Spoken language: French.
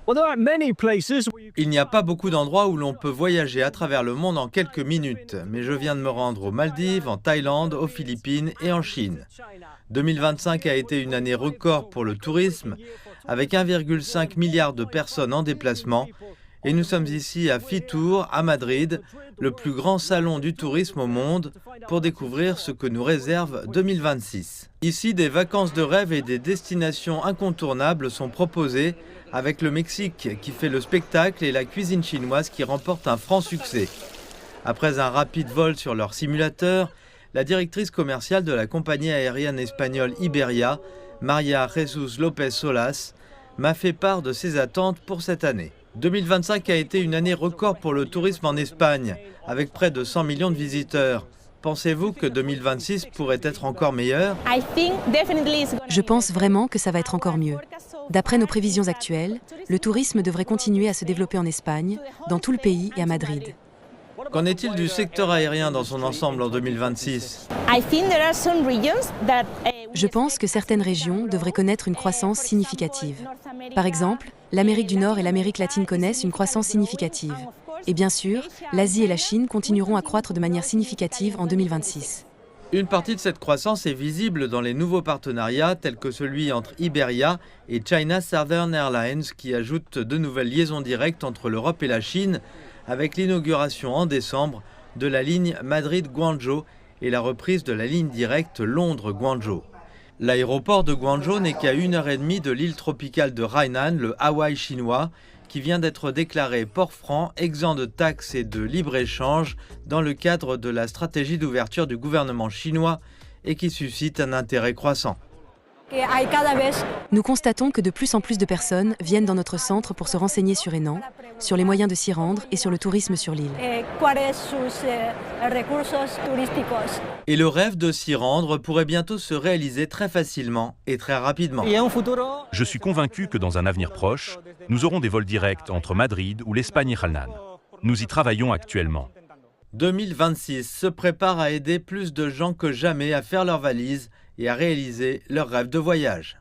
Il n'y a pas beaucoup d'endroits où l'on peut voyager à travers le monde en quelques minutes, mais je viens de me rendre aux Maldives, en Thaïlande, aux Philippines et en Chine. 2025 a été une année record pour le tourisme, avec 1,5 milliard de personnes en déplacement, et nous sommes ici à Fitur, à Madrid, le plus grand salon du tourisme au monde, pour découvrir ce que nous réserve 2026. Ici, des vacances de rêve et des destinations incontournables sont proposées, avec le Mexique qui fait le spectacle et la cuisine chinoise qui remporte un franc succès. Après un rapide vol sur leur simulateur, la directrice commerciale de la compagnie aérienne espagnole Iberia, Maria Jesús López Solas, m'a fait part de ses attentes pour cette année. 2025 a été une année record pour le tourisme en Espagne, avec près de 100 millions de visiteurs. Pensez-vous que 2026 pourrait être encore meilleur? Je pense vraiment que ça va être encore mieux. D'après nos prévisions actuelles, le tourisme devrait continuer à se développer en Espagne, dans tout le pays et à Madrid. Qu'en est-il du secteur aérien dans son ensemble en 2026? Je pense que certaines régions devraient connaître une croissance significative. Par exemple, l'Amérique du Nord et l'Amérique latine connaissent une croissance significative. Et bien sûr, l'Asie et la Chine continueront à croître de manière significative en 2026. Une partie de cette croissance est visible dans les nouveaux partenariats tels que celui entre Iberia et China Southern Airlines qui ajoutent de nouvelles liaisons directes entre l'Europe et la Chine avec l'inauguration en décembre de la ligne Madrid-Guangzhou et la reprise de la ligne directe Londres-Guangzhou. L'aéroport de Guangzhou n'est qu'à 1h30 de l'île tropicale de Hainan, le Hawaï chinois, qui vient d'être déclaré port franc, exempt de taxes et de libre-échange dans le cadre de la stratégie d'ouverture du gouvernement chinois et qui suscite un intérêt croissant. Nous constatons que de plus en plus de personnes viennent dans notre centre pour se renseigner sur Henan, sur les moyens de s'y rendre et sur le tourisme sur l'île. Et le rêve de s'y rendre pourrait bientôt se réaliser très facilement et très rapidement. Je suis convaincu que dans un avenir proche, nous aurons des vols directs entre Madrid ou l'Espagne et Hainan. Nous y travaillons actuellement. 2026 se prépare à aider plus de gens que jamais à faire leurs valises et à réaliser leurs rêves de voyage.